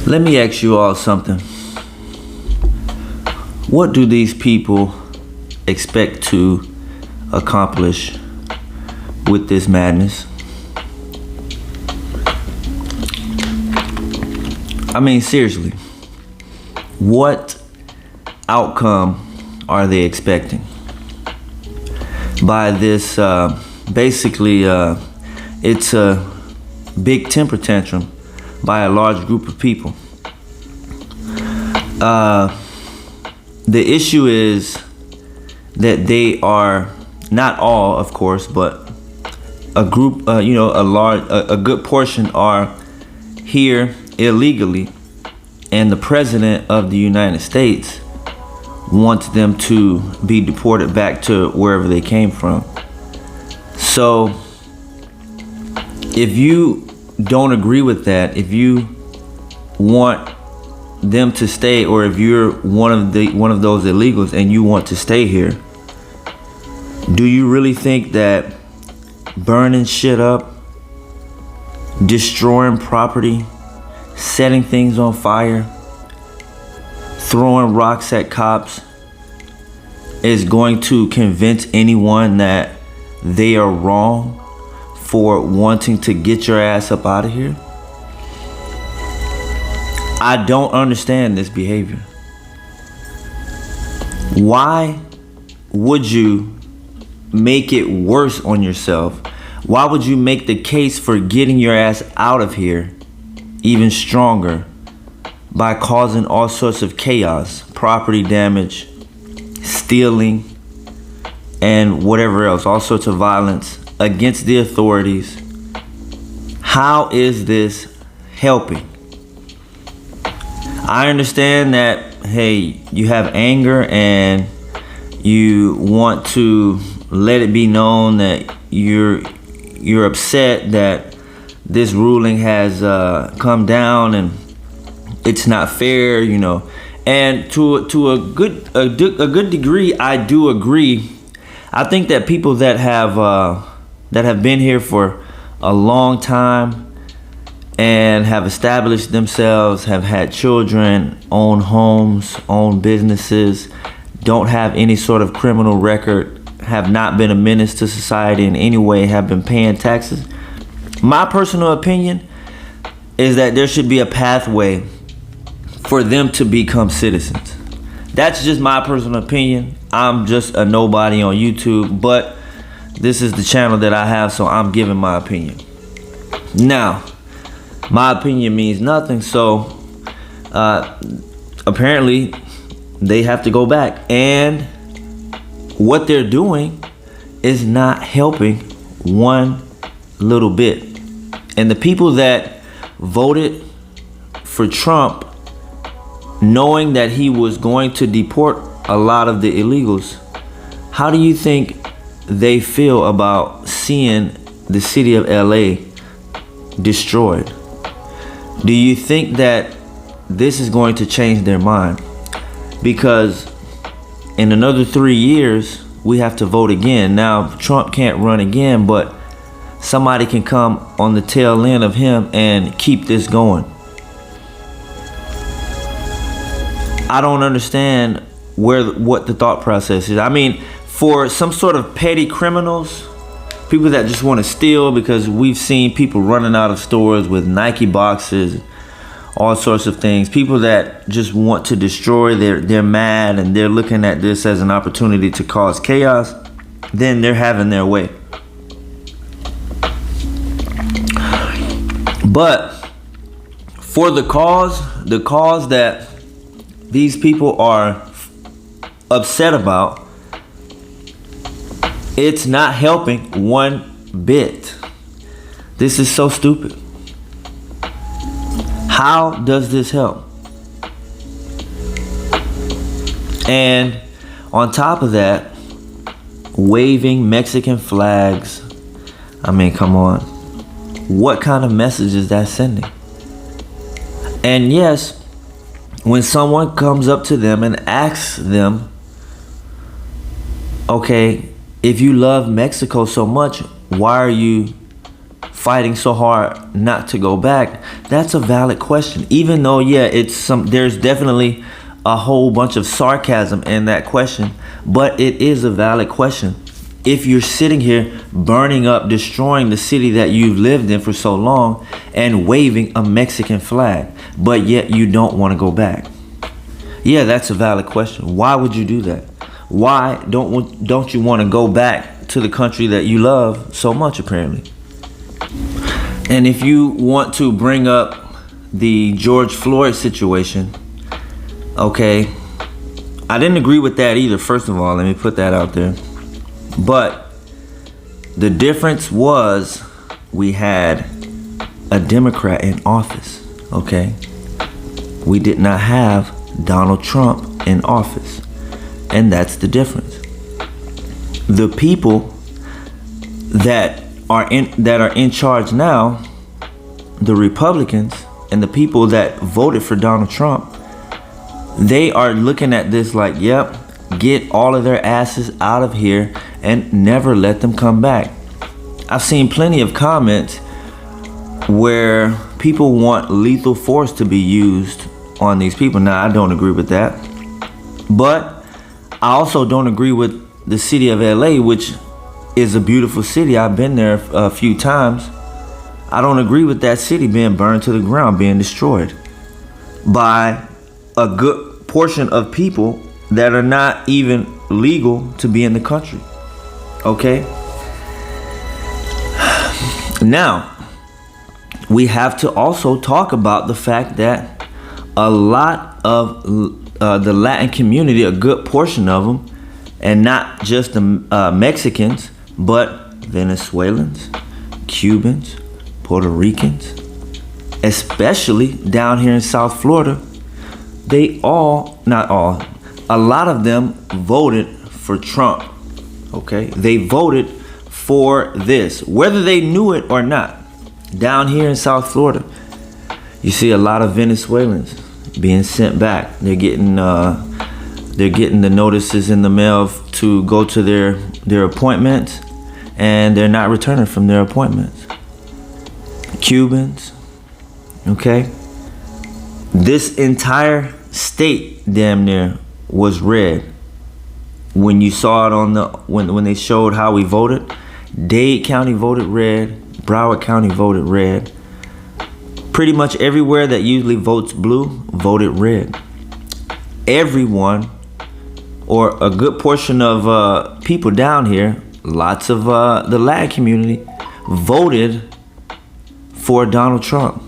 Let me ask you all something. What do these people expect to accomplish with this madness? I mean, seriously, what outcome are they expecting by this? Basically, it's a big temper tantrum by a large group of people. The issue is that they are not all, of course, but a group, a good portion are here illegally, and the president of the United States wants them to be deported back to wherever they came from. So if you don't agree with that, if you want them to stay, or if you're one of those illegals and you want to stay here, do you really think that burning shit up, destroying property, setting things on fire, throwing rocks at cops is going to convince anyone that they are wrong for wanting to get your ass up out of here? I don't understand this behavior. Why would you make it worse on yourself? Why would you make the case for getting your ass out of here even stronger by causing all sorts of chaos, property damage, stealing, and whatever else, all sorts of violence against the authorities? How is this helping? I understand that, hey, you have anger and you want to let it be known that you're upset that this ruling has come down and it's not fair, And to a good degree, I do agree. I think that people that have been here for a long time and have established themselves, have had children, own homes, own businesses, don't have any sort of criminal record, have not been a menace to society in any way, have been paying taxes. My personal opinion is that there should be a pathway for them to become citizens. That's just my personal opinion. I'm just a nobody on YouTube, but this is the channel that I have, so I'm giving my opinion. Now, my opinion means nothing, so apparently they have to go back, and what they're doing is not helping one little bit. And the people that voted for Trump, knowing that he was going to deport a lot of the illegals, how do you think they feel about seeing the city of LA destroyed? Do you think that this is going to change their mind? Because in another 3 years, we have to vote again. Now, Trump can't run again, but somebody can come on the tail end of him and keep this going. I don't understand what the thought process is. I mean, for some sort of petty criminals, people that just want to steal, because we've seen people running out of stores with Nike boxes, all sorts of things. People that just want to destroy, they're mad and they're looking at this as an opportunity to cause chaos, then they're having their way. But for the cause that these people are upset about, it's not helping one bit. This is so stupid. How does this help? And on top of that, waving Mexican flags. I mean, come on. What kind of message is that sending? And yes, when someone comes up to them and asks them, okay, if you love Mexico so much, why are you fighting so hard not to go back? That's a valid question. Even though, yeah, there's definitely a whole bunch of sarcasm in that question, but it is a valid question. If you're sitting here burning up, destroying the city that you've lived in for so long and waving a Mexican flag, but yet you don't want to go back. Yeah, that's a valid question. Why would you do that? Why don't you want to go back to the country that you love so much, apparently? And if you want to bring up the George Floyd situation, okay, I didn't agree with that either. First of all, let me put that out there. But the difference was we had a Democrat in office, okay? We did not have Donald Trump in office. And that's the difference. The people that are in charge now, the Republicans and the people that voted for Donald Trump, they are looking at this like, yep, get all of their asses out of here and never let them come back. I've seen plenty of comments where people want lethal force to be used on these people. Now, I don't agree with that. But I also don't agree with the city of LA, which is a beautiful city. I've been there a few times. I don't agree with that city being burned to the ground, being destroyed by a good portion of people that are not even legal to be in the country. Okay? Now, we have to also talk about the fact that a lot of the Latin community, a good portion of them, and not just the Mexicans, but Venezuelans, Cubans, Puerto Ricans, especially down here in South Florida, not all, a lot of them voted for Trump, okay? They voted for this, whether they knew it or not. Down here in South Florida, you see a lot of Venezuelans being sent back. They're getting the notices in the mail to go to their appointments, and they're not returning from their appointments. Cubans, okay? This entire state damn near was red. When you saw it on when they showed how we voted, Dade County voted red, Broward County voted red. Pretty much everywhere that usually votes blue voted red. Everyone, or a good portion of people down here, lots of the Latin community, voted for Donald Trump.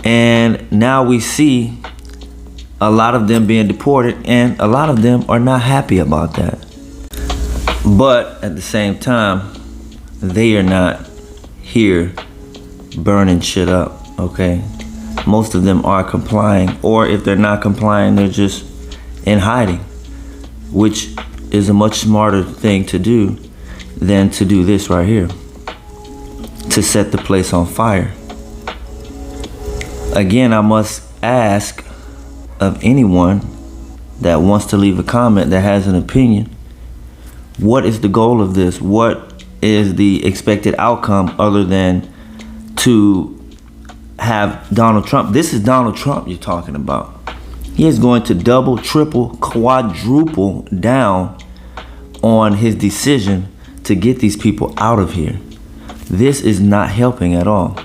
And now we see a lot of them being deported, and a lot of them are not happy about that. But at the same time, they are not here burning shit up, okay? Most of them are complying, or if they're not complying, they're just in hiding, which is a much smarter thing to do than to do this right here, to set the place on fire. Again, I must ask of anyone that wants to leave a comment, that has an opinion, what is the goal of this? What is the expected outcome other than to have Donald Trump? This is Donald Trump you're talking about. He is going to double, triple, quadruple down on his decision to get these people out of here. This is not helping at all.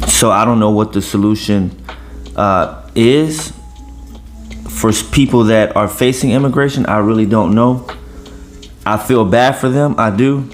So I don't know what the solution is for people that are facing immigration. I really don't know. I feel bad for them. I do.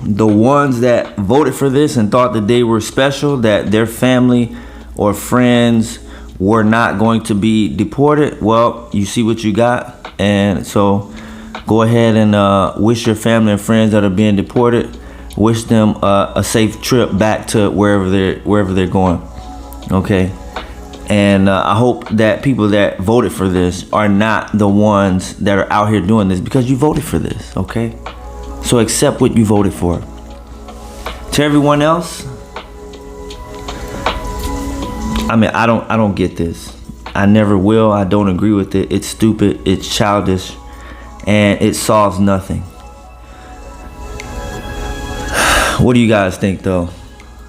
The ones that voted for this and thought that they were special, that their family or friends were not going to be deported, well, you see what you got. And so go ahead and wish your family and friends that are being deported, wish them a safe trip back to wherever they're going. Okay. And I hope that people that voted for this are not the ones that are out here doing this, because you voted for this, okay? So accept what you voted for. To everyone else, I mean, I don't get this. I never will. I don't agree with it. It's stupid. It's childish, and it solves nothing. What do you guys think though?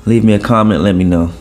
Leave me a comment, let me know.